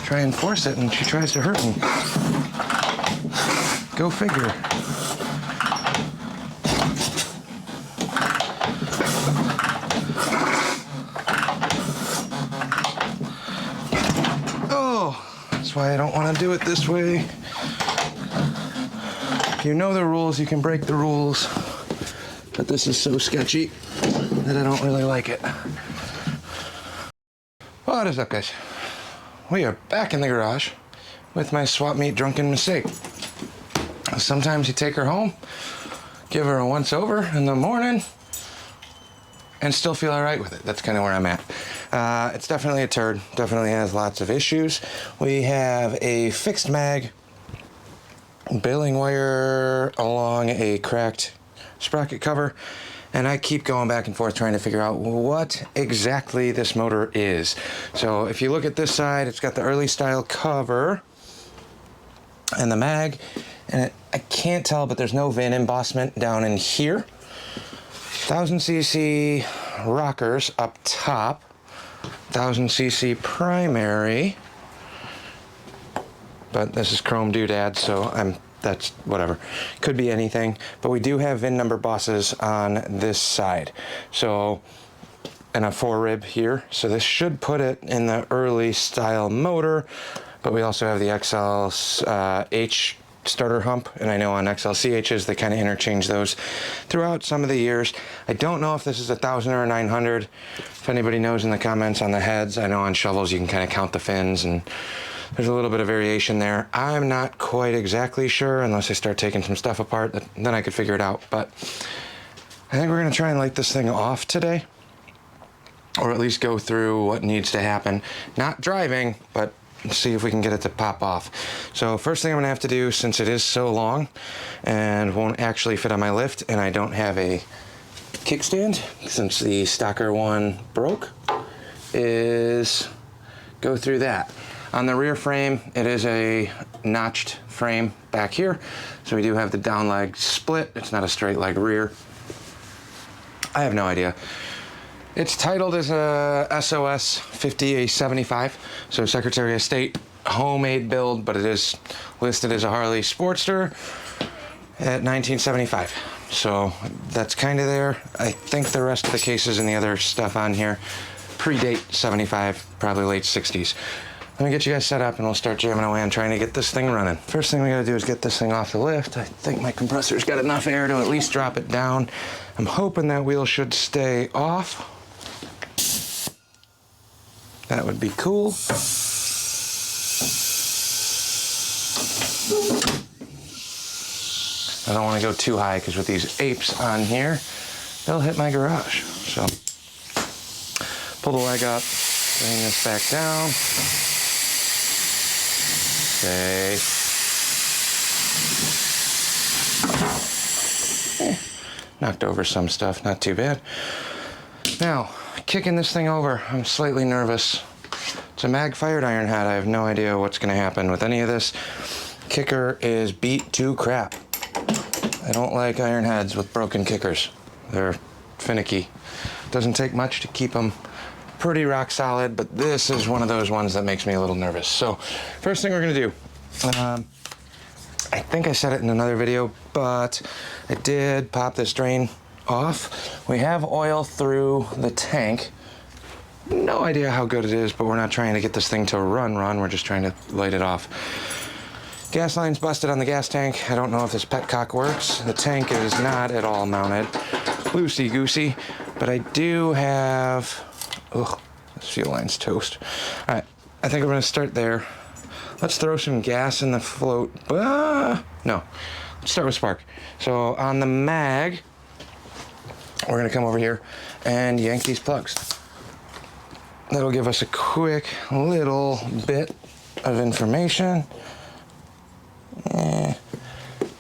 try and force it, and she tries to hurt me. Go figure. Oh, that's why I don't want to do it this way. If you know the rules, you can break the rules. But this is so sketchy that I don't really like it. What is up, guys? We are back in the garage with my swap meet drunken mistake. Sometimes you take her home, give her a once over in the morning, and still feel all right with it. That's kind of where I'm at. It's definitely a turd. Definitely has lots of issues. We have a fixed mag, baling wire along a cracked sprocket cover, and I keep going back and forth trying to figure out what exactly this motor is. So if you look at this side, it's got the early style cover and the mag, and I can't tell, but there's no VIN embossment down in here. 1000cc rockers up top, 1000cc primary, but this is chrome doodad, so that's whatever. Could be anything, but we do have VIN number bosses on this side. So, and a 4-rib here. So this should put it in the early style motor, but we also have the xlch starter hump, and I know on xlch's they kind of interchange those throughout some of the years. I don't know if this is 1000 or 900. If anybody knows in the comments on the heads, I know on shovels you can kind of count the fins, and there's a little bit of variation there. I'm not quite exactly sure unless I start taking some stuff apart, then I could figure it out. But I think we're going to try and light this thing off today, or at least go through what needs to happen. Not driving, but see if we can get it to pop off. So first thing I'm going to have to do, since it is so long and won't actually fit on my lift, and I don't have a kickstand since the stocker one broke, is go through that. On the rear frame, it is a notched frame back here, so we do have the down leg split. It's not a straight leg rear. I have no idea. It's titled as a SOS 5075, so Secretary of State homemade build, but it is listed as a Harley Sportster at 1975. So that's kind of there. I think the rest of the cases and the other stuff on here predate 75, probably late 60s. Let me get you guys set up and we'll start jamming away on trying to get this thing running. First thing we gotta do is get this thing off the lift. I think my compressor's got enough air to at least drop it down. I'm hoping that wheel should stay off. That would be cool. I don't want to go too high because with these apes on here, they'll hit my garage. So pull the leg up, bring this back down. Okay. Knocked over some stuff, not too bad. Now, kicking this thing over, I'm slightly nervous. It's a mag-fired Ironhead. I have no idea what's going to happen with any of this. Kicker is beat to crap. I don't like Ironheads with broken kickers. They're finicky. Doesn't take much to keep them pretty rock solid, but this is one of those ones that makes me a little nervous. So first thing we're gonna do, I think I said it in another video, but I did pop this drain off. We have oil through the tank. No idea how good it is, but we're not trying to get this thing to run. We're just trying to light it off. Gas line's busted on the gas tank. I don't know if this petcock works. The tank is not at all mounted. Loosey-goosey, but I do have, ugh, this fuel line's toast. All right, I think we're gonna start there. Let's throw some gas in the float. No, let's start with spark. So on the mag, we're gonna come over here and yank these plugs. That'll give us a quick little bit of information. I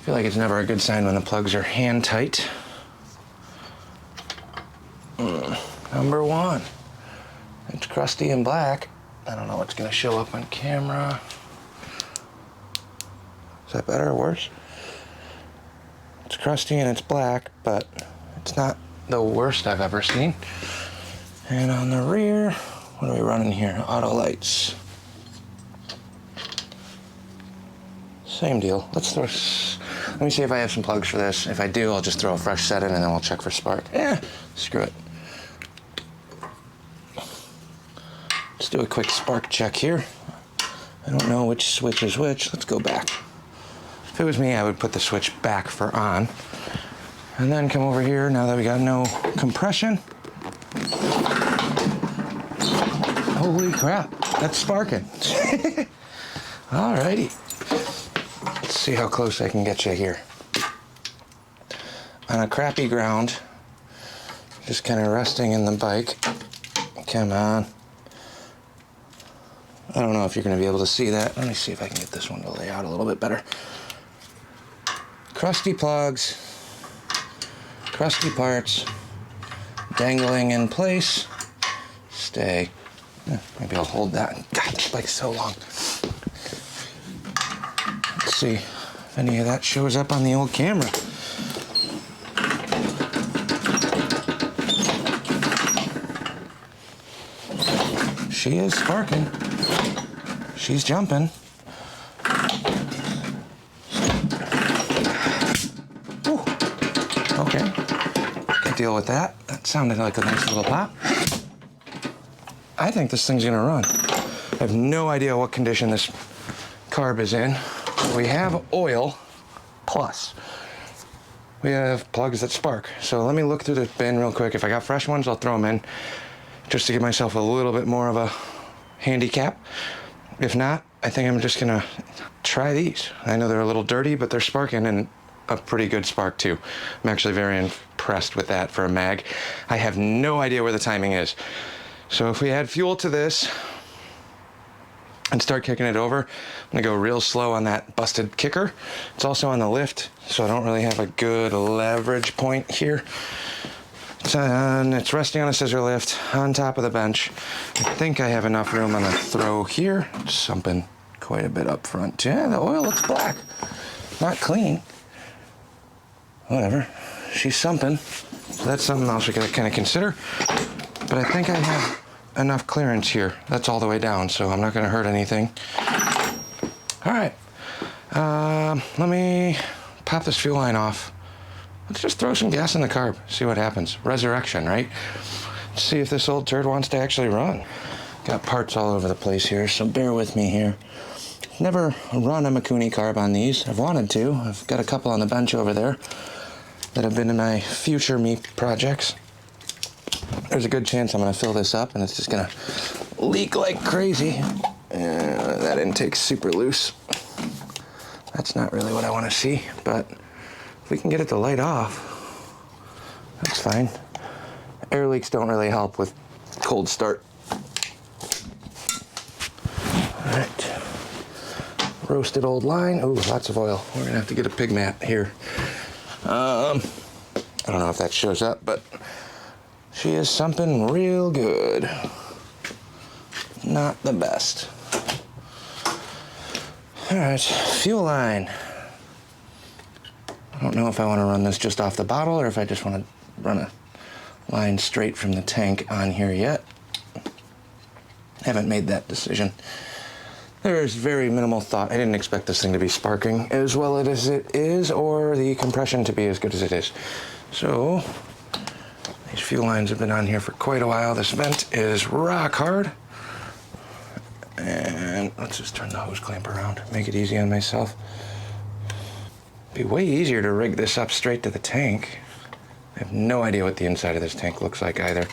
feel like it's never a good sign when the plugs are hand tight. Number one, it's crusty and black. I don't know what's gonna show up on camera. Is that better or worse? It's crusty and it's black, but it's not the worst I've ever seen. And on the rear, what are we running here? Auto lights. same deal. Let me see if I have some plugs for this. If I do, I'll just throw a fresh set in and then we'll check for spark. Screw it. Let's do a quick spark check here. I don't know which switch is which. Let's go back. If it was me, I would put the switch back for on. And then come over here, now that we got no compression. Holy crap, that's sparking. Alrighty. Let's see how close I can get you here. On a crappy ground, just kind of resting in the bike. Come on. I don't know if you're going to be able to see that. Let me see if I can get this one to lay out a little bit better. Crusty plugs, crusty parts, dangling in place. Stay. Maybe I'll hold that. God, this bike's so long. Let's see if any of that shows up on the old camera. She is sparking. She's jumping. Ooh. Okay. Can deal with that. That sounded like a nice little pop. I think this thing's gonna run. I have no idea what condition this carb is in. We have oil plus. We have plugs that spark. So let me look through the bin real quick. If I got fresh ones, I'll throw them in just to give myself a little bit more of a handicap. If not, I think I'm just gonna try these. I know they're a little dirty, but they're sparking and a pretty good spark too. I'm actually very impressed with that for a mag. I have no idea where the timing is. So if we add fuel to this and start kicking it over, I'm gonna go real slow on that busted kicker. It's also on the lift, so I don't really have a good leverage point here. It's resting on a scissor lift on top of the bench. I think I have enough room on the throw here. It's sumping quite a bit up front. Yeah, the oil looks black. Not clean. Whatever. She's sumping. So that's something else we gotta kind of consider. But I think I have enough clearance here. That's all the way down, so I'm not gonna hurt anything. All right. Let me pop this fuel line off. Let's just throw some gas in the carb, see what happens. Resurrection, right? See if this old turd wants to actually run. Got parts all over the place here, so bear with me here. Never run a Mikuni carb on these. I've wanted to. I've got a couple on the bench over there that have been in my future me projects. There's a good chance I'm gonna fill this up and it's just gonna leak like crazy. That intake's super loose. That's not really what I wanna see, but if we can get it to light off, that's fine. Air leaks don't really help with cold start. All right, roasted old line. Ooh, lots of oil. We're gonna have to get a pig mat here. I don't know if that shows up, but she is something real good. Not the best. All right, fuel line. I don't know if I want to run this just off the bottle or if I just want to run a line straight from the tank on here yet. Haven't made that decision. There's very minimal thought. I didn't expect this thing to be sparking as well as it is, or the compression to be as good as it is. So, these fuel lines have been on here for quite a while. This vent is rock hard. And let's just turn the hose clamp around, make it easy on myself. Be way easier to rig this up straight to the tank. I have no idea what the inside of this tank looks like either.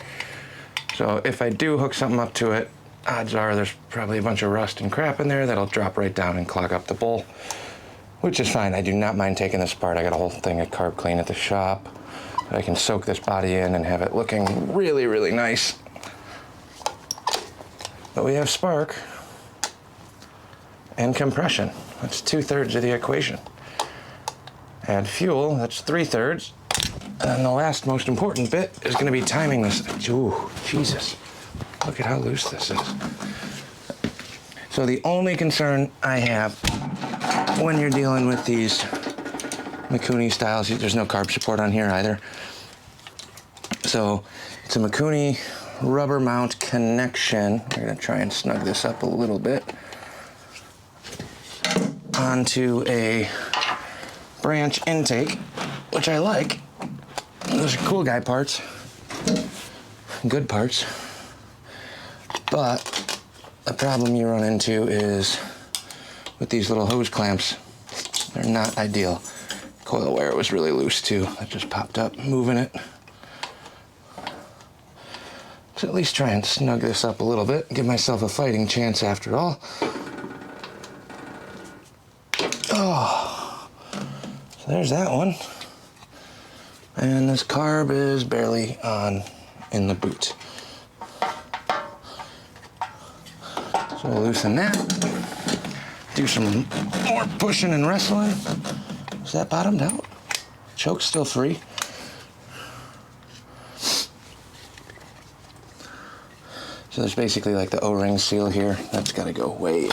So if I do hook something up to it, odds are there's probably a bunch of rust and crap in there that'll drop right down and clog up the bowl, which is fine. I do not mind taking this apart. I got a whole thing of carb clean at the shop. I can soak this body in and have it looking really, really nice. But we have spark and compression. That's 2/3 of the equation. Add fuel, that's 3/3. And then the last most important bit is gonna be timing this. Ooh, Jesus. Look at how loose this is. So the only concern I have when you're dealing with these Mikuni styles, there's no carb support on here either. So it's a Mikuni rubber mount connection. We're gonna try and snug this up a little bit onto a branch intake, which I like. Those are cool guy parts, good parts. But the problem you run into is with these little hose clamps. They're not ideal. Coil wire was really loose too. That just popped up, moving it. So at least try and snug this up a little bit, give myself a fighting chance after all. Oh, so there's that one. And this carb is barely on in the boot. So we'll loosen that. Do some more pushing and wrestling. Is that bottomed out? Choke's still free. So there's basically like the O-ring seal here. That's got to go away.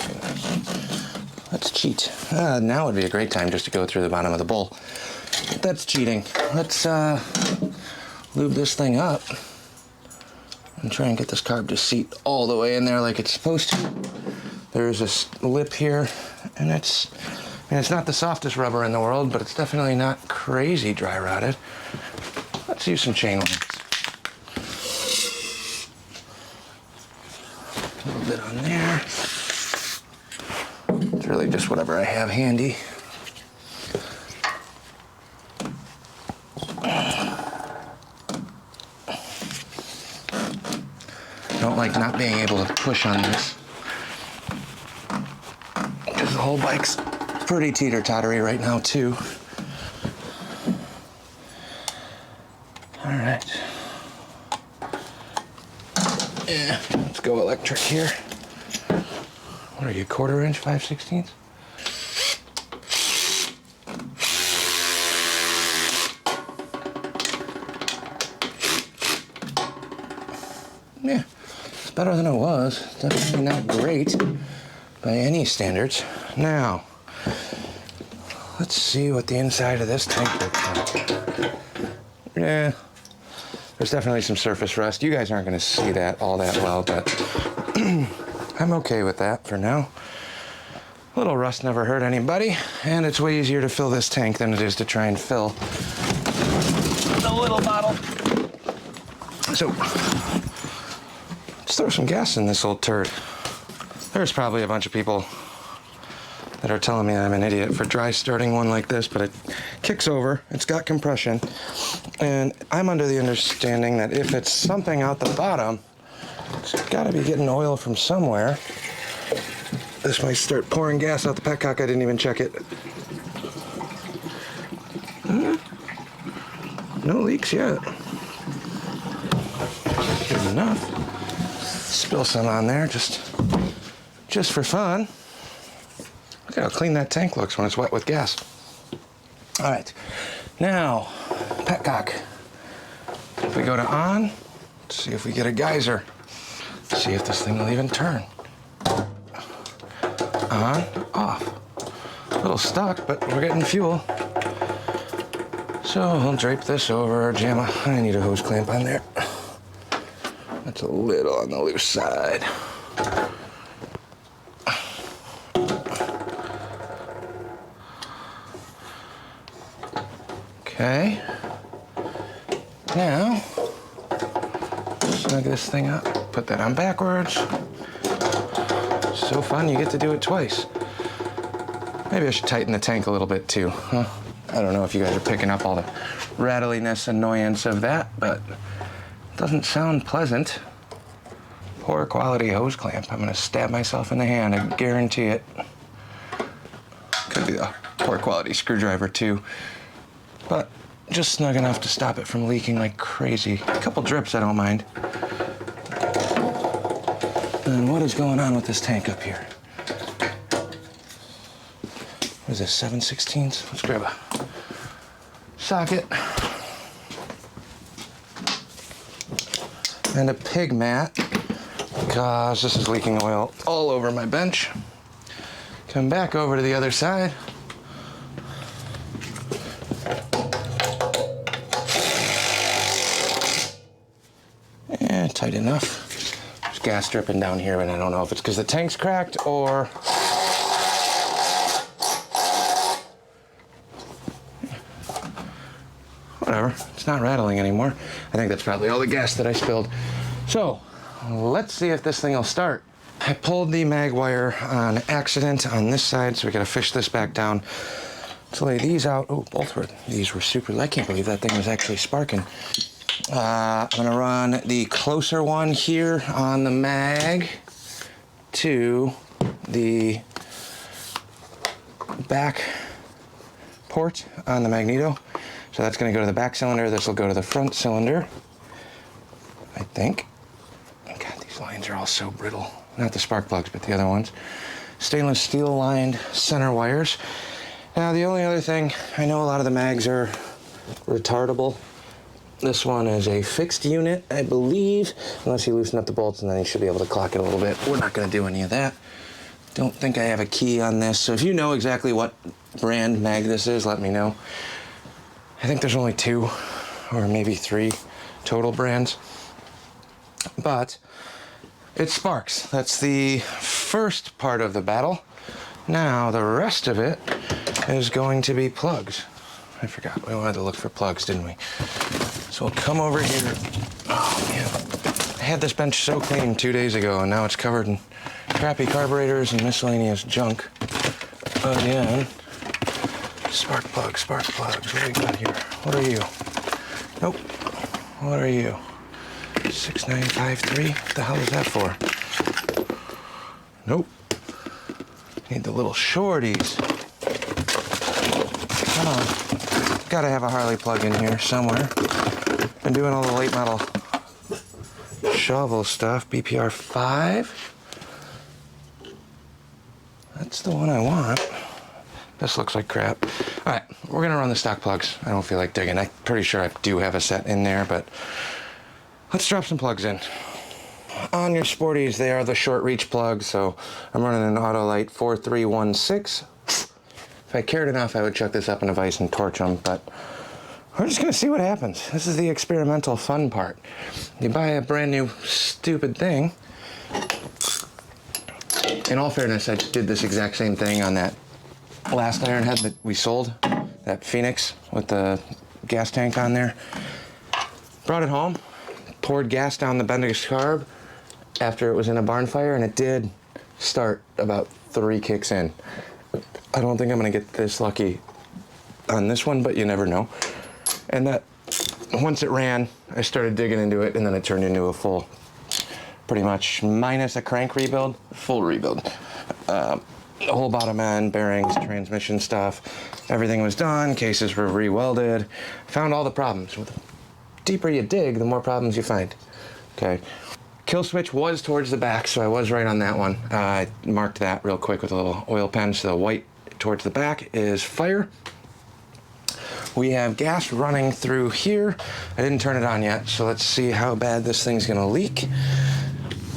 Let's cheat. Now would be a great time just to go through the bottom of the bowl. But that's cheating. Let's lube this thing up and try and get this carb to seat all the way in there like it's supposed to. There's a lip here, and it's not the softest rubber in the world, but it's definitely not crazy dry rotted. Let's use some chain links. A little bit on there. It's really just whatever I have handy. Don't like not being able to push on this, because the whole bike's pretty teeter-tottery right now too. All right. Yeah, let's go electric here. What are you, 1/4 inch, 5/16? Yeah, it's better than it was. Definitely not great by any standards. Now, let's see what the inside of this tank looks like. Yeah, there's definitely some surface rust. You guys aren't going to see that all that well, but I'm okay with that for now. A little rust never hurt anybody, and it's way easier to fill this tank than it is to try and fill the little bottle. So, let's throw some gas in this old turd. There's probably a bunch of people that are telling me I'm an idiot for dry starting one like this, but it kicks over, it's got compression, and I'm under the understanding that if it's something out the bottom, it's gotta be getting oil from somewhere. This might start pouring gas out the petcock. I didn't even check it. No leaks yet. Good enough. Spill some on there, just for fun. Look at how clean that tank looks when it's wet with gas. All right, now, petcock. If we go to on, let's see if we get a geyser. See if this thing will even turn. On, off. A little stuck, but we're getting fuel. So I'll drape this over, I need a hose clamp on there. That's a little on the loose side. Okay. Now, snug this thing up, put that on backwards. So fun, you get to do it twice. Maybe I should tighten the tank a little bit too, huh? I don't know if you guys are picking up all the rattliness, annoyance of that, but it doesn't sound pleasant. Poor quality hose clamp. I'm gonna stab myself in the hand, I guarantee it. Could be a poor quality screwdriver too, but just snug enough to stop it from leaking like crazy. A couple drips, I don't mind. And what is going on with this tank up here? What is this, 7/16? Let's grab a socket. And a pig mat, because this is leaking oil all over my bench. Come back over to the other side. And tight enough. There's gas dripping down here, and I don't know if it's because the tank's cracked or whatever. It's not rattling anymore. I think that's probably all the gas that I spilled. So let's see if this thing will start. I pulled the mag wire on accident on this side, so we gotta fish this back down. Let's lay these out. Oh, these were super, I can't believe that thing was actually sparking. I'm gonna run the closer one here on the mag to the back port on the magneto. So that's gonna go to the back cylinder. This will go to the front cylinder, I think. God, these lines are all so brittle. Not the spark plugs, but the other ones. Stainless steel lined center wires. Now the only other thing, I know a lot of the mags are retardable. This one is a fixed unit, I believe, unless you loosen up the bolts, and then you should be able to clock it a little bit. We're not gonna do any of that. Don't think I have a key on this, so if you know exactly what brand mag this is, let me know. I think there's only 2 or maybe 3 total brands, but it sparks. That's the first part of the battle. Now the rest of it is going to be plugs. I forgot, we wanted to look for plugs, didn't we? So we'll come over here. Oh man, I had this bench so clean 2 days ago, and now it's covered in crappy carburetors and miscellaneous junk. Again, spark plugs, what do we got here? What are you? Nope, what are you? 6953, what the hell is that for? Nope, need the little shorties. Come on, gotta have a Harley plug in here somewhere. Been doing all the late model shovel stuff, BPR 5. That's the one I want. This looks like crap. All right, we're gonna run the stock plugs. I don't feel like digging. I'm pretty sure I do have a set in there, but let's drop some plugs in. On your Sporties, they are the short reach plugs, so I'm running an Autolite 4316. If I cared enough, I would chuck this up in a vise and torch them, but we're just gonna see what happens. This is the experimental fun part. You buy a brand new stupid thing. In all fairness, I did this exact same thing on that last Ironhead that we sold, that Phoenix with the gas tank on there. Brought it home, poured gas down the Bendix carb after it was in a barn fire, and it did start about 3 kicks in. I don't think I'm gonna get this lucky on this one, but you never know. And that, once it ran, I started digging into it, and then it turned into a full, pretty much minus a crank rebuild, full rebuild. The whole bottom end, bearings, transmission stuff, everything was done, cases were re-welded. Found all the problems. The deeper you dig, the more problems you find. Okay. Kill switch was towards the back, so I was right on that one. I marked that real quick with a little oil pen, so the white towards the back is fire. We have gas running through here. I didn't turn it on yet, so let's see how bad this thing's gonna leak.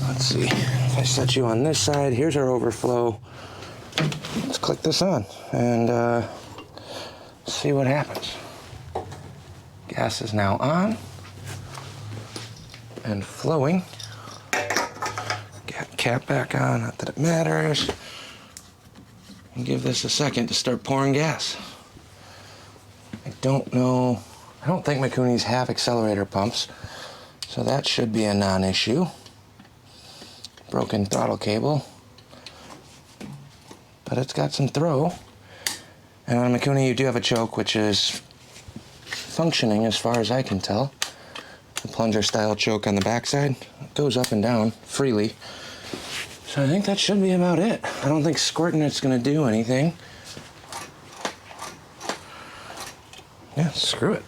Let's see, if I set you on this side, here's our overflow. Let's click this on and see what happens. Gas is now on and flowing. Got cap back on, not that it matters. And give this a second to start pouring gas. I don't know, I don't think Mikunis have accelerator pumps, so that should be a non-issue. Broken throttle cable, but it's got some throw. And on a Mikuni you do have a choke, which is functioning as far as I can tell. The plunger style choke on the backside goes up and down freely. So I think that should be about it. I don't think squirting it's gonna do anything. Yeah, screw it.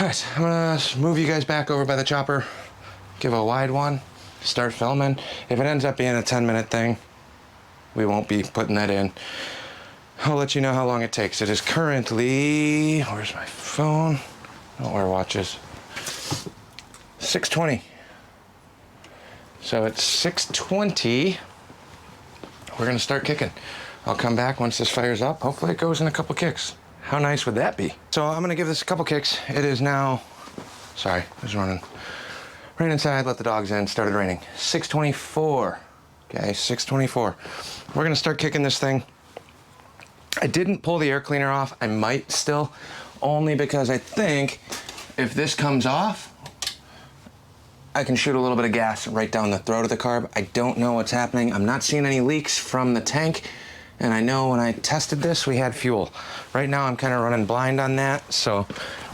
All right, I'm gonna move you guys back over by the chopper, give a wide one, start filming. If it ends up being a 10-minute thing, we won't be putting that in. I'll let you know how long it takes. It is currently, where's my phone? I don't wear watches. 6:20. So at 6:20, we're gonna start kicking. I'll come back once this fires up. Hopefully it goes in a couple kicks. How nice would that be? So I'm gonna give this a couple kicks. It is now, sorry, I was running. Ran inside, let the dogs in, started raining. 6:24, okay, 6:24. We're gonna start kicking this thing. I didn't pull the air cleaner off. I might still, only because I think if this comes off, I can shoot a little bit of gas right down the throat of the carb. I don't know what's happening. I'm not seeing any leaks from the tank. And I know when I tested this, we had fuel. Right now, I'm kind of running blind on that. So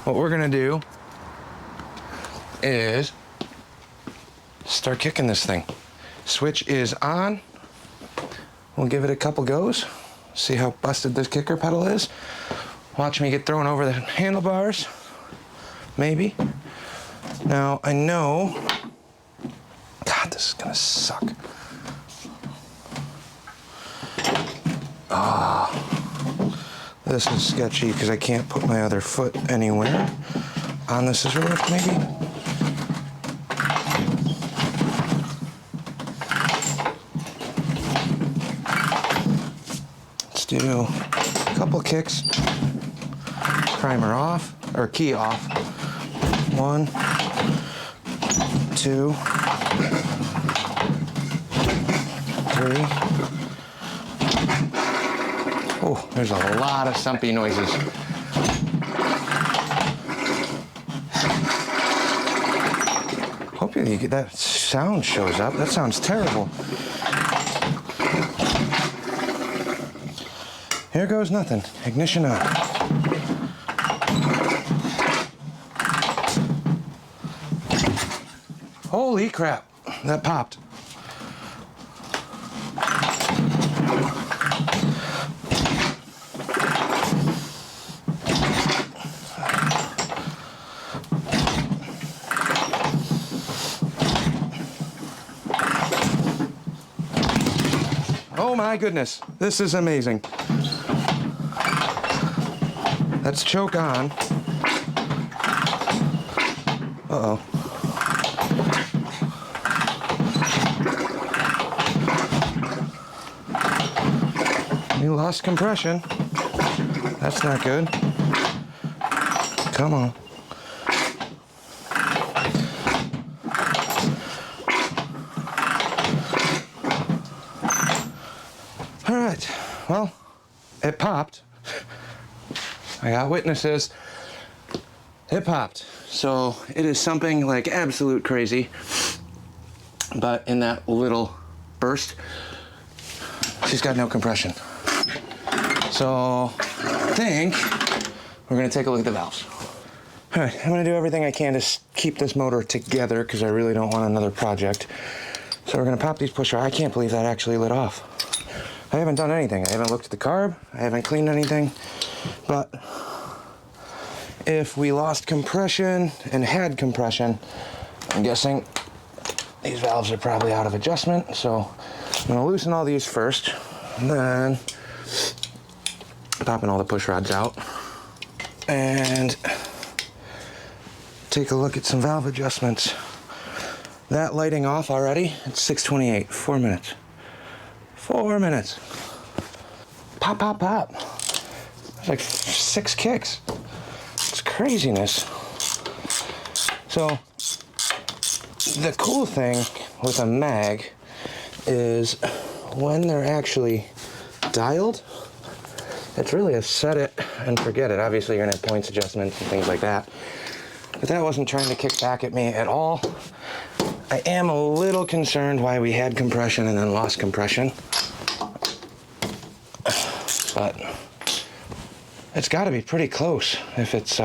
what we're gonna do is start kicking this thing. Switch is on. We'll give it a couple goes. See how busted this kicker pedal is. Watch me get thrown over the handlebars. Maybe. Now, I know, God, this is gonna suck. This is sketchy because I can't put my other foot anywhere. On the scissor lift, maybe? Let's do a couple kicks. Primer off, or key off. 1, 2, 3. Oh, there's a lot of sumpy noises. Hope you get that sound shows up. That sounds terrible. Here goes nothing. Ignition on. Holy crap, that popped. Oh my goodness, this is amazing. Let's choke on. Uh-oh. We lost compression. That's not good. Come on. All right, well, it popped. I got witnesses. It popped. So it is something like absolute crazy. But in that little burst, she's got no compression. So I think we're gonna take a look at the valves. All right, I'm gonna do everything I can to keep this motor together because I really don't want another project. So we're gonna pop these pusher. I can't believe that actually lit off. I haven't done anything. I haven't looked at the carb. I haven't cleaned anything. But if we lost compression and had compression, I'm guessing these valves are probably out of adjustment. So I'm gonna loosen all these first, and then popping all the push rods out and take a look at some valve adjustments. That lighting off already, it's 6:28, 4 minutes. 4 minutes. Pop, pop, pop. It's like 6 kicks. It's craziness. So the cool thing with a mag is when they're actually dialed, it's really a set it and forget it. Obviously you're gonna have points adjustments and things like that. But that wasn't trying to kick back at me at all. I am a little concerned why we had compression and then lost compression. But it's gotta be pretty close if it's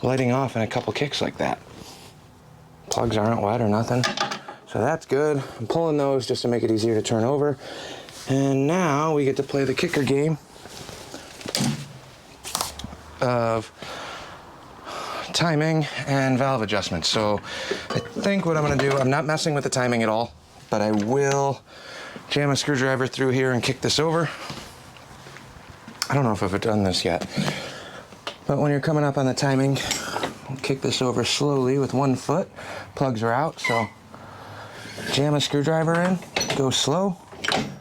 lighting off in a couple kicks like that. Plugs aren't wet or nothing. So that's good. I'm pulling those just to make it easier to turn over. And now we get to play the kicker game of timing and valve adjustments. So I think what I'm gonna do, I'm not messing with the timing at all, but I will jam a screwdriver through here and kick this over. I don't know if I've done this yet, but when you're coming up on the timing, I'll kick this over slowly with 1 foot. Plugs are out, so jam a screwdriver in, go slow.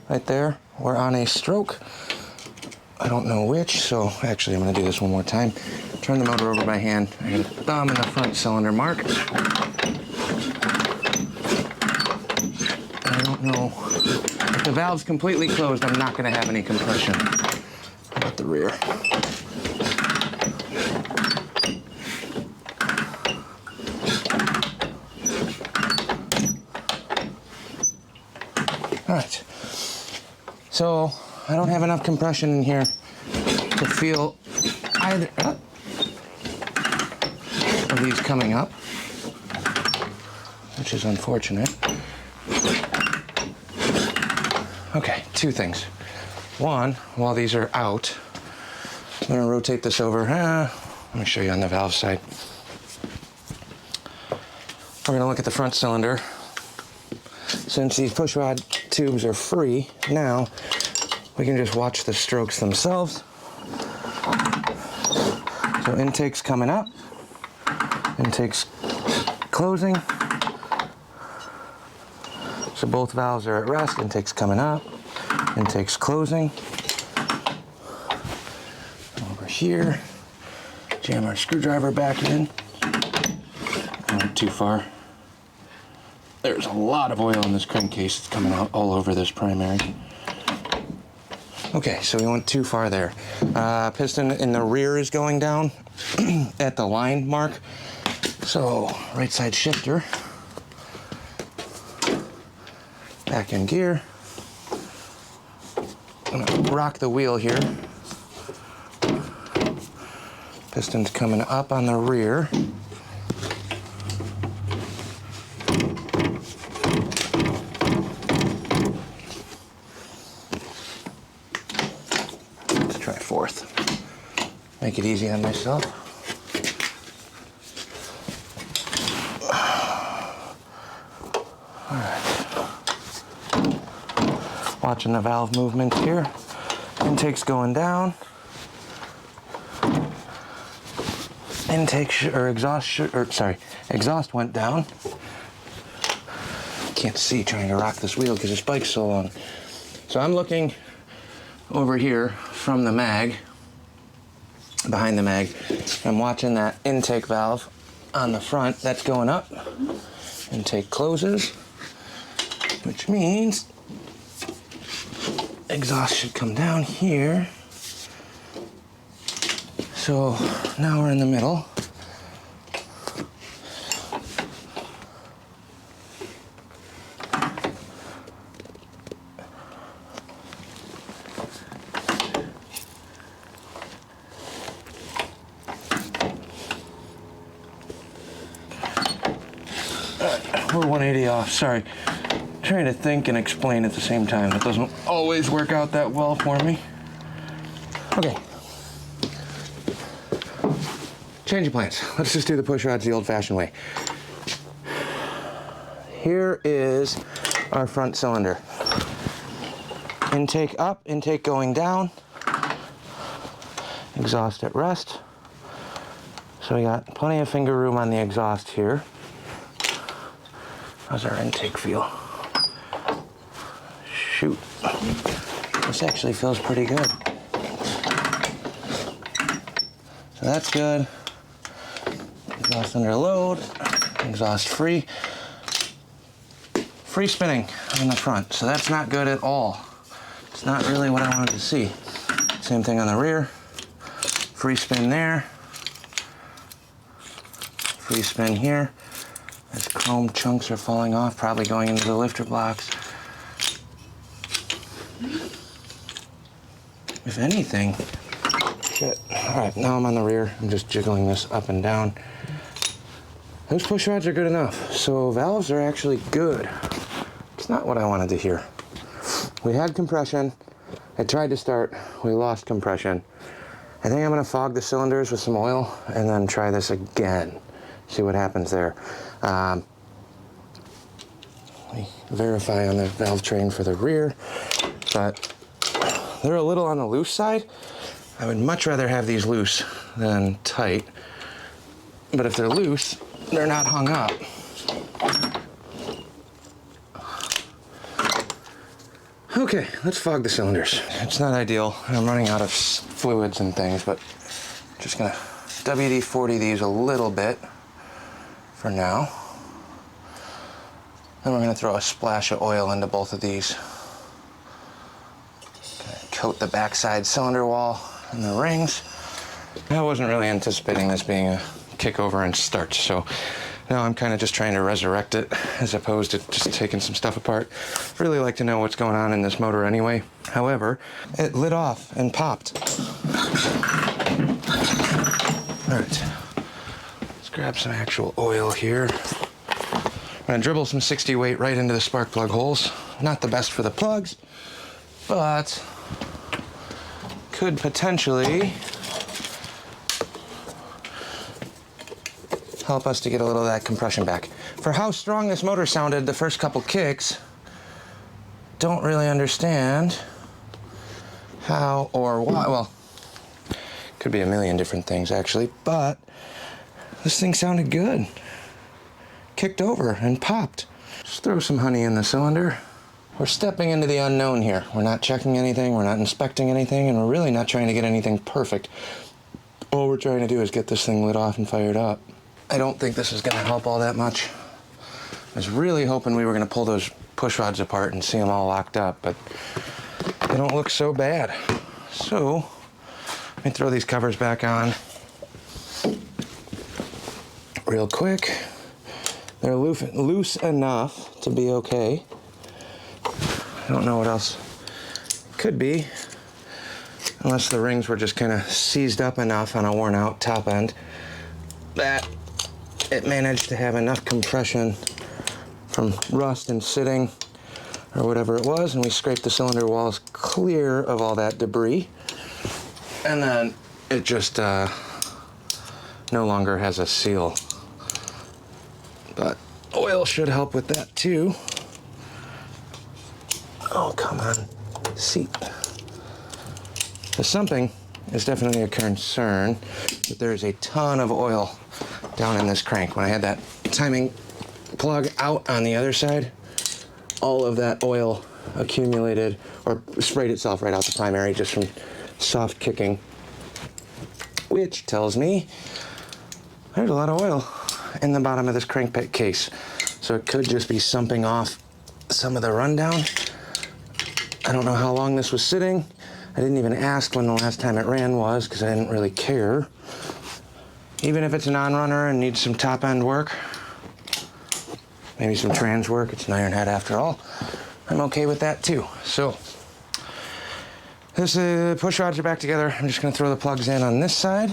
Right there, we're on a stroke. I don't know which, so actually I'm gonna do this one more time. Turn the motor over by hand. I got a thumb in the front cylinder mark. I don't know. If the valve's completely closed, I'm not gonna have any compression. How about the rear? All right. So I don't have enough compression in here to feel either of these coming up, which is unfortunate. Okay, two things. One, while these are out, I'm gonna rotate this over. Let me show you on the valve side. We're gonna look at the front cylinder. Since these push rod tubes are free, now we can just watch the strokes themselves. So intake's coming up, intake's closing. So both valves are at rest, intake's coming up, intake's closing. Over here, jam our screwdriver back in. Not too far. There's a lot of oil in this crankcase. It's coming out all over this primary. Okay, so we went too far there. Piston in the rear is going down at the line mark. So right side shifter. Back in gear. I'm gonna rock the wheel here. Piston's coming up on the rear. Let's try fourth. Make it easy on myself. All right. Watching the valve movement here. Intake's going down. Exhaust went down. Can't see trying to rock this wheel because this bike's so long. So I'm looking over here from the mag, behind the mag. I'm watching that intake valve on the front. That's going up. Intake closes, which means exhaust should come down here. So now we're in the middle. We're 180 off, sorry. Trying to think and explain at the same time. It doesn't always work out that well for me. Okay. Change of plans. Let's just do the push rods the old-fashioned way. Here is our front cylinder. Intake up, intake going down. Exhaust at rest. So we got plenty of finger room on the exhaust here. How's our intake feel? Shoot. This actually feels pretty good. So that's good. Exhaust under load, exhaust free. Free spinning on the front, so that's not good at all. It's not really what I wanted to see. Same thing on the rear. Free spin there. Free spin here. As chrome chunks are falling off, probably going into the lifter blocks. If anything, shit. All right, now I'm on the rear. I'm just jiggling this up and down. Those push rods are good enough. So valves are actually good. It's not what I wanted to hear. We had compression. I tried to start, we lost compression. I think I'm gonna fog the cylinders with some oil and then try this again. See what happens there. We verify on the valve train for the rear, but they're a little on the loose side. I would much rather have these loose than tight. But if they're loose, they're not hung up. Okay, let's fog the cylinders. It's not ideal. I'm running out of fluids and things, but I'm just gonna WD-40 these a little bit for now. Then we're gonna throw a splash of oil into both of these. Coat the backside cylinder wall and the rings. I wasn't really anticipating this being a kick over and start, so Now I'm kind of just trying to resurrect it as opposed to just taking some stuff apart. Really like to know what's going on in this motor anyway. However, it lit off and popped. All right, let's grab some actual oil here. I'm gonna dribble some 60 weight right into the spark plug holes. Not the best for the plugs, but could potentially help us to get a little of that compression back. For how strong this motor sounded the first couple kicks, don't really understand how or why. Well, could be a million different things actually, but this thing sounded good. Kicked over and popped. Just throw some honey in the cylinder. We're stepping into the unknown here. We're not checking anything, we're not inspecting anything, and we're really not trying to get anything perfect. All we're trying to do is get this thing lit off and fired up. I don't think this is gonna help all that much. I was really hoping we were gonna pull those push rods apart and see them all locked up, but they don't look so bad. So, let me throw these covers back on real quick. They're loose enough to be okay. I don't know what else could be, unless the rings were just kind of seized up enough on a worn out top end that it managed to have enough compression from rust and sitting or whatever it was, and we scraped the cylinder walls clear of all that debris, and then it just no longer has a seal. But oil should help with that too. Oh, come on, seat. The sumping is definitely a concern, but there's a ton of oil down in this crank. When I had that timing plug out on the other side, all of that oil accumulated or sprayed itself right out the primary just from soft kicking, which tells me there's a lot of oil in the bottom of this crankpit case. So it could just be sumping off some of the rundown. I don't know how long this was sitting. I didn't even ask when the last time it ran was because I didn't really care. Even if it's a non-runner and needs some top end work, maybe some trans work, it's an Ironhead after all, I'm okay with that too. So this push rods are back together. I'm just gonna throw the plugs in on this side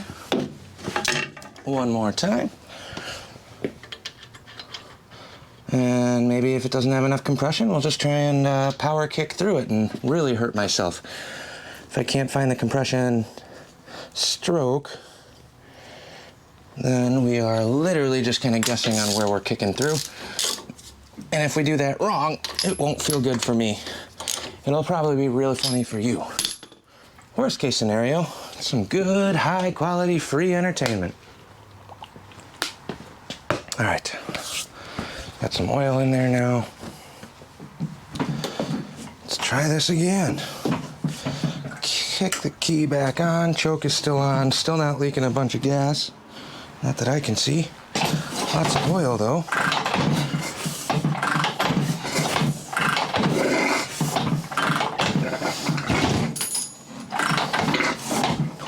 one more time. And maybe if it doesn't have enough compression, we'll just try and power kick through it and really hurt myself. If I can't find the compression stroke, then we are literally just kind of guessing on where we're kicking through. And if we do that wrong, it won't feel good for me. It'll probably be really funny for you. Worst case scenario, some good, high quality, free entertainment. All right, got some oil in there now. Let's try this again. Kick the key back on, choke is still on, still not leaking a bunch of gas. Not that I can see. Lots of oil though.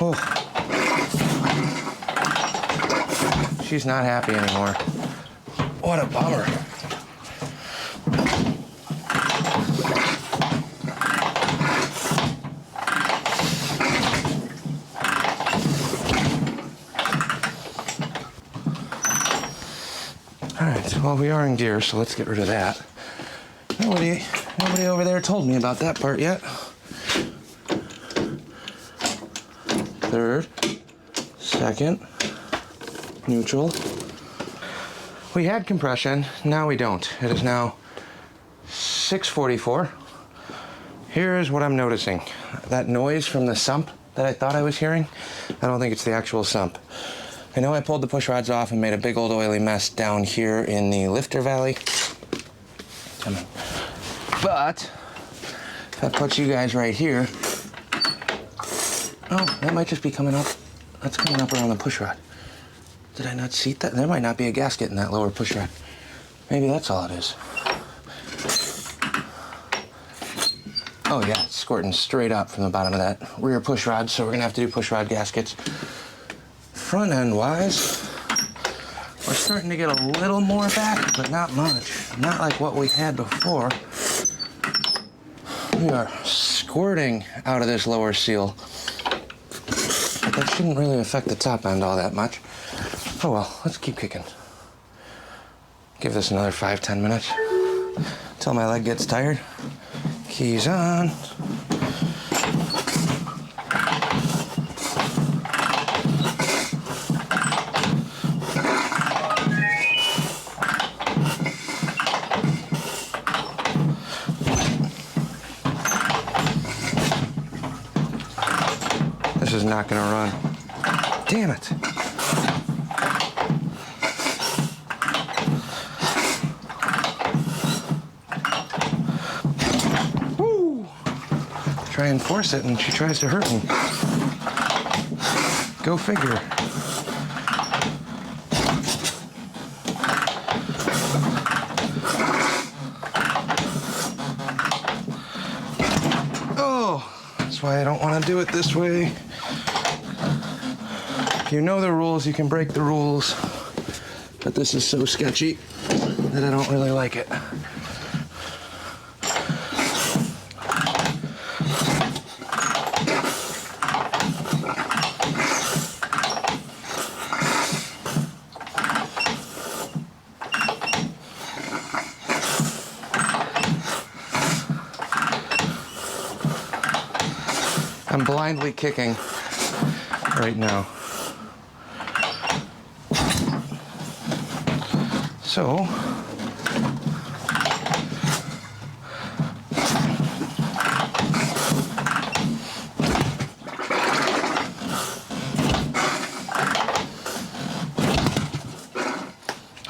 Oh. She's not happy anymore. What a bummer. Well, we are in gear, so let's get rid of that. Nobody over there told me about that part yet. Third, second, neutral. We had compression, now we don't. It is now 6:44. Here is what I'm noticing. That noise from the sump that I thought I was hearing, I don't think it's the actual sump. I know I pulled the push rods off and made a big old oily mess down here in the lifter valley. Come on. But if I put you guys right here, oh, that might just be coming up. That's coming up around the push rod. Did I not seat that? There might not be a gasket in that lower push rod. Maybe that's all it is. Oh yeah, it's squirting straight up from the bottom of that rear push rod, so we're gonna have to do push rod gaskets. Front end wise, we're starting to get a little more back, but not much. Not like what we had before. We are squirting out of this lower seal. But that shouldn't really affect the top end all that much. Oh well, let's keep kicking. Give this another 5-10 minutes until my leg gets tired. Keys on. This is not gonna run. Damn it. Woo! Try and force it and she tries to hurt me. Go figure. Oh, that's why I don't want to do it this way. If you know the rules, you can break the rules. But this is so sketchy that I don't really like it. I'm blindly kicking right now. So,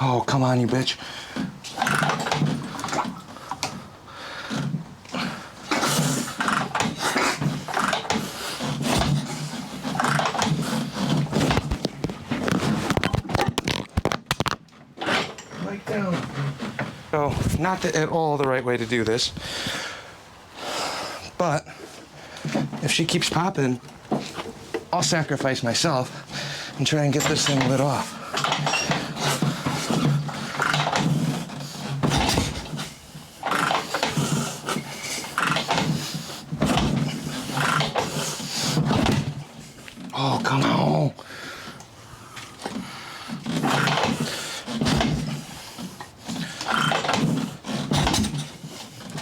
oh, come on, you bitch. So, not at all the right way to do this, but if she keeps popping, I'll sacrifice myself and try and get this thing lit off. Oh, come on.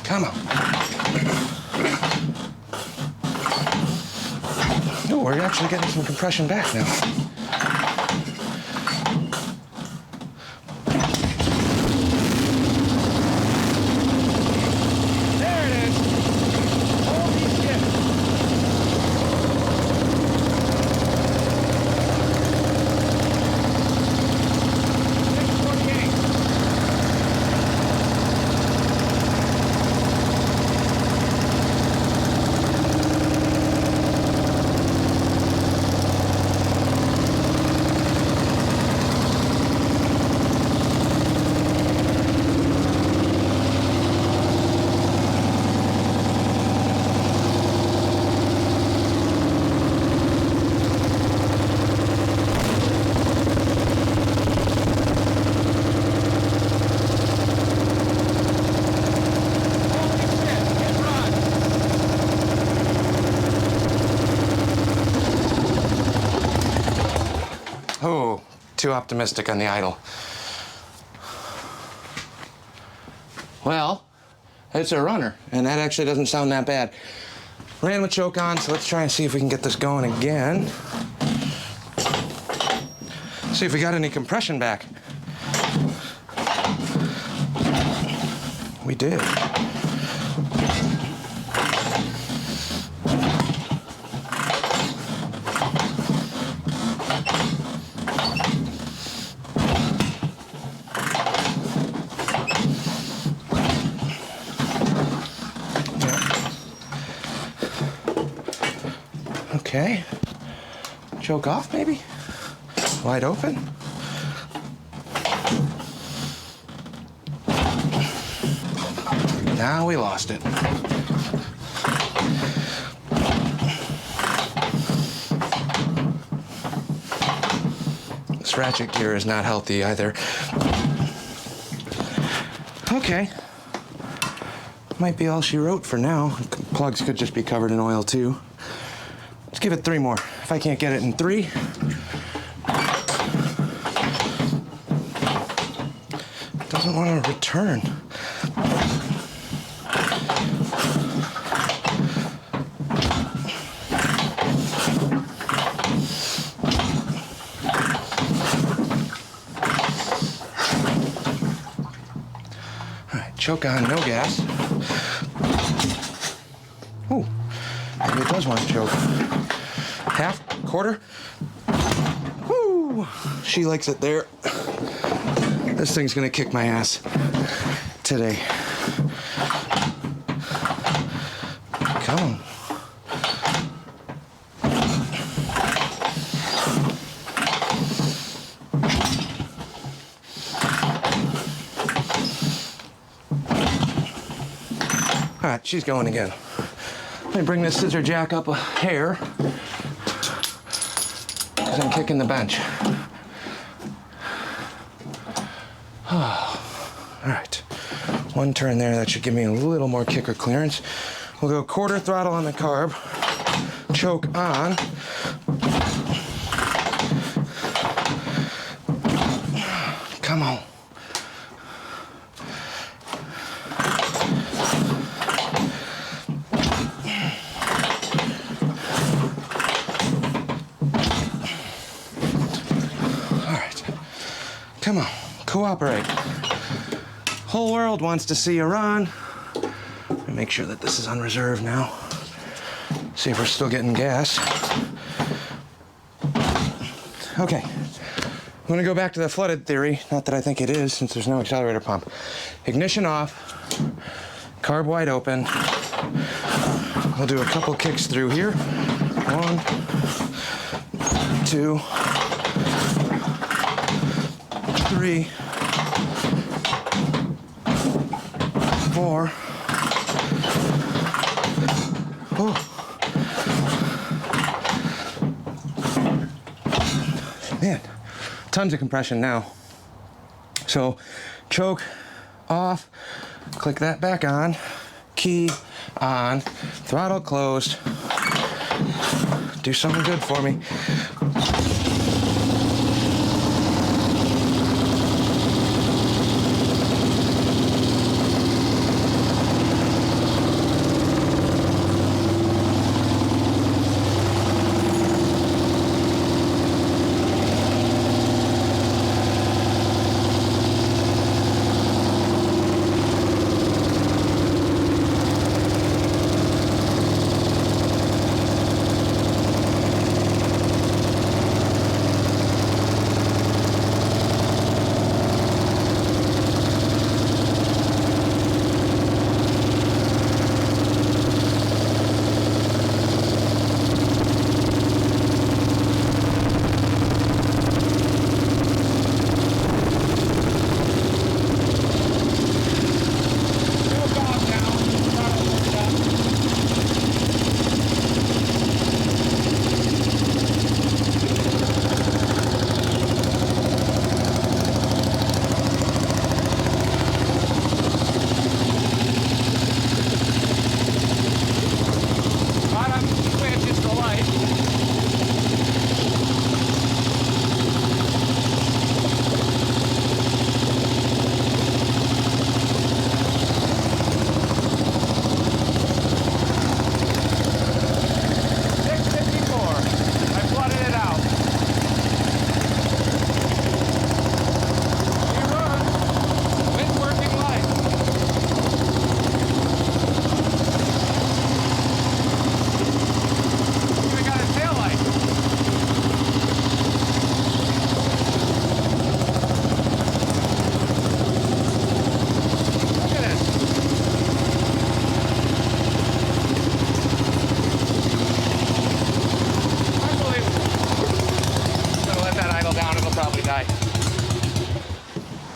Come on. Oh, we're actually getting some compression back now. There it is. Holy shit. 648. Oh, too optimistic on the idle. Well, it's a runner, and that actually doesn't sound that bad. Ran with choke on, so let's try and see if we can get this going again. See if we got any compression back. We did. Okay. Choke off, maybe? Wide open. Now we lost it. Let's this ratchet gear is not healthy either. Okay. Might be all she wrote for now. Plugs could just be covered in oil too. Let's give it 3 more. If I can't get it in 3, it doesn't want to return. All right, choke on, no gas. Ooh, maybe it does want to choke. Half, quarter. Woo! She likes it there. This thing's gonna kick my ass today. Come on. All right, she's going again. Let me bring this scissor jack up a hair, because I'm kicking the bench. All right, 1 turn there. That should give me a little more kicker clearance. We'll go quarter throttle on the carb, choke on. Come on. Come on, cooperate. Whole world wants to see you run. Let me make sure that this is on reserve now. See if we're still getting gas. Okay, I'm gonna go back to the flooded theory. Not that I think it is, since there's no accelerator pump. Ignition off, carb wide open. We'll do a couple kicks through here. 1, 2, 3, 4. Oh. Man, tons of compression now. So, choke off, click that back on, key on, throttle closed. Do something good for me.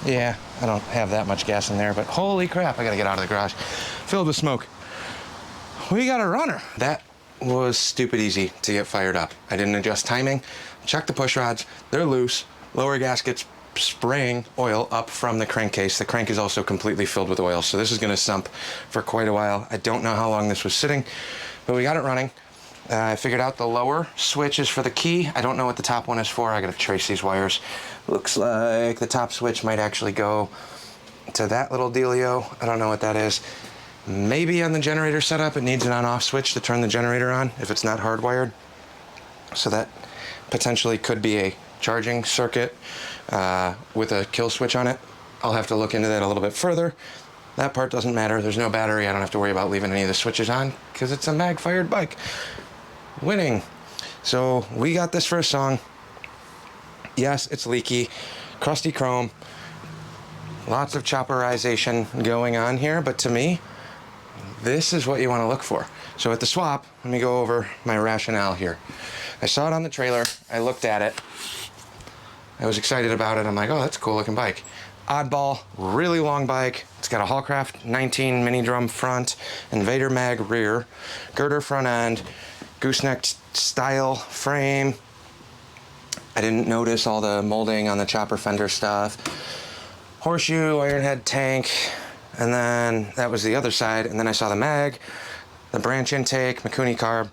Yeah, I don't have that much gas in there, but holy crap, I gotta get out of the garage. Filled with smoke. We got a runner. That was stupid easy to get fired up. I didn't adjust timing, checked the push rods, they're loose, lower gasket's spraying oil up from the crankcase. The crank is also completely filled with oil, so this is going to sump for quite a while. I don't know how long this was sitting, but we got it running. I figured out the lower switch is for the key. I don't know what the top one is for. I got to trace these wires. Looks like the top switch might actually go to that little dealio. I don't know what that is. Maybe on the generator setup it needs an on-off switch to turn the generator on if it's not hardwired. So that potentially could be a charging circuit with a kill switch on it. I'll have to look into that a little bit further. That part doesn't matter. There's no battery. I don't have to worry about leaving any of the switches on because it's a mag-fired bike. Winning. So we got this first song. Yes, it's leaky, crusty chrome, lots of chopperization going on here, but to me, this is what you want to look for. So at the swap, let me go over my rationale here. I saw it on the trailer. I looked at it. I was excited about it. I'm like, oh, that's a cool looking bike. Oddball, really long bike. It's got a Hallcraft 19 mini drum front, Invader mag rear, girder front end, gooseneck style frame. I didn't notice all the molding on the chopper fender stuff. Horseshoe, Ironhead tank, and then that was the other side. And then I saw the mag, the branch intake, Mikuni carb.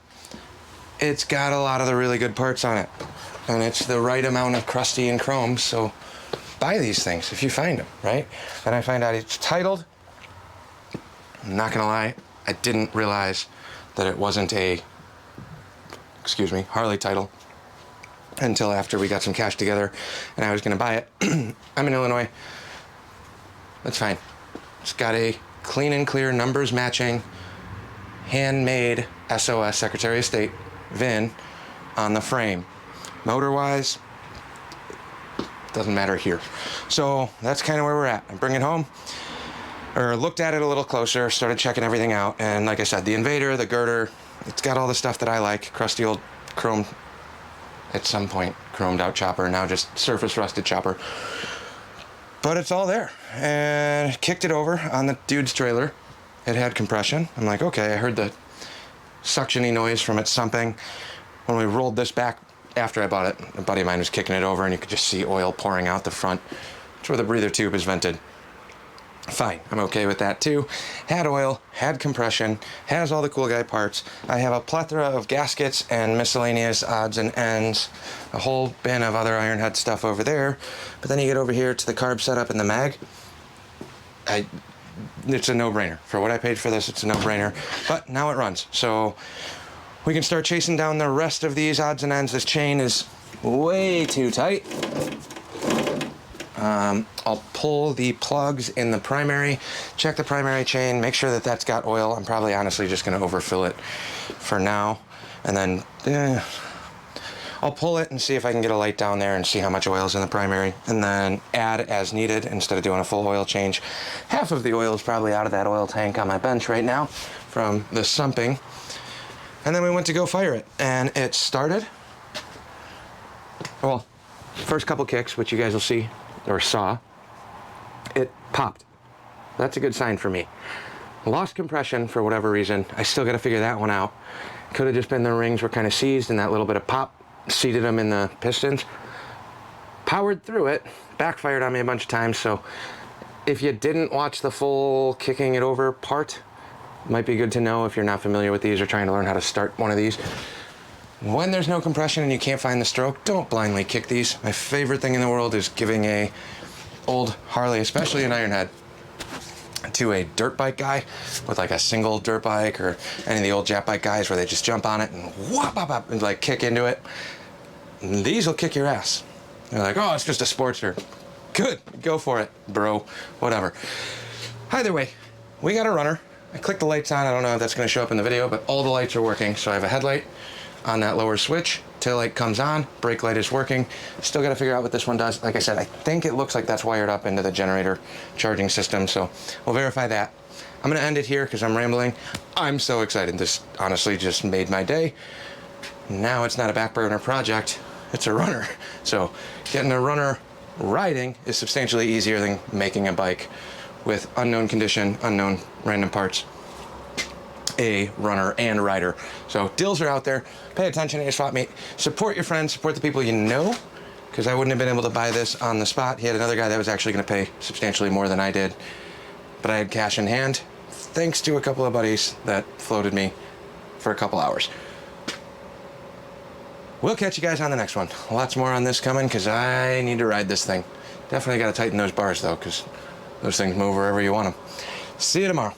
It's got a lot of the really good parts on it. And it's the right amount of crusty and chrome, so buy these things if you find them, right? And I find out it's titled. I'm not gonna lie, I didn't realize that it wasn't a, Harley title until after we got some cash together and I was gonna buy it. I'm in Illinois. That's fine. It's got a clean and clear numbers matching, handmade SOS, Secretary of State, VIN on the frame. Motor-wise, doesn't matter here. So that's kind of where we're at. I bring it home, or looked at it a little closer, started checking everything out, and like I said, the Invader, the girder, it's got all the stuff that I like. Crusty old chrome, at some point, chromed out chopper, now just surface rusted chopper. But it's all there. And kicked it over on the dude's trailer. It had compression. I'm like, okay, I heard the suction-y noise from it sumping. When we rolled this back after I bought it, a buddy of mine was kicking it over and you could just see oil pouring out the front. It's where the breather tube is vented. Fine, I'm okay with that too. Had oil, had compression, has all the cool guy parts. I have a plethora of gaskets and miscellaneous odds and ends, a whole bin of other Ironhead stuff over there. But then you get over here to the carb setup and the mag. It's a no-brainer. For what I paid for this, it's a no-brainer. But now it runs, so we can start chasing down the rest of these odds and ends. This chain is way too tight. I'll pull the plugs in the primary, check the primary chain, make sure that that's got oil. I'm probably honestly just going to overfill it for now. And then I'll pull it and see if I can get a light down there and see how much oil is in the primary. And then add as needed instead of doing a full oil change. Half of the oil is probably out of that oil tank on my bench right now from the sumping. And then we went to go fire it, and it started. Well, first couple kicks, which you guys will see, or saw, it popped. That's a good sign for me. Lost compression for whatever reason. I still got to figure that one out. Could have just been the rings were kind of seized and that little bit of pop seated them in the pistons. Powered through it, backfired on me a bunch of times, so if you didn't watch the full kicking it over part, might be good to know if you're not familiar with these or trying to learn how to start one of these. When there's no compression and you can't find the stroke, don't blindly kick these. My favorite thing in the world is giving a old Harley, especially an Ironhead, to a dirt bike guy with like a single dirt bike or any of the old Jap bike guys where they just jump on it and whop, whop, whop, and like kick into it. And these will kick your ass. They're like, oh, it's just a Sportster. Good, go for it, bro, whatever. Either way, we got a runner. I clicked the lights on. I don't know if that's going to show up in the video, but all the lights are working. So I have a headlight on that lower switch. Tail light comes on. Brake light is working. Still got to figure out what this one does. Like I said, I think it looks like that's wired up into the generator charging system. So we'll verify that. I'm going to end it here because I'm rambling. I'm so excited. This honestly just made my day. Now it's not a back burner project. It's a runner. So getting a runner riding is substantially easier than making a bike with unknown condition, unknown random parts, a runner and rider. So deals are out there. Pay attention to your swap meet. Support your friends, support the people you know, because I wouldn't have been able to buy this on the spot. He had another guy that was actually going to pay substantially more than I did, but I had cash in hand thanks to a couple of buddies that floated me for a couple hours. We'll catch you guys on the next one. Lots more on this coming because I need to ride this thing. Definitely got to tighten those bars though, because those things move wherever you want them. See you tomorrow.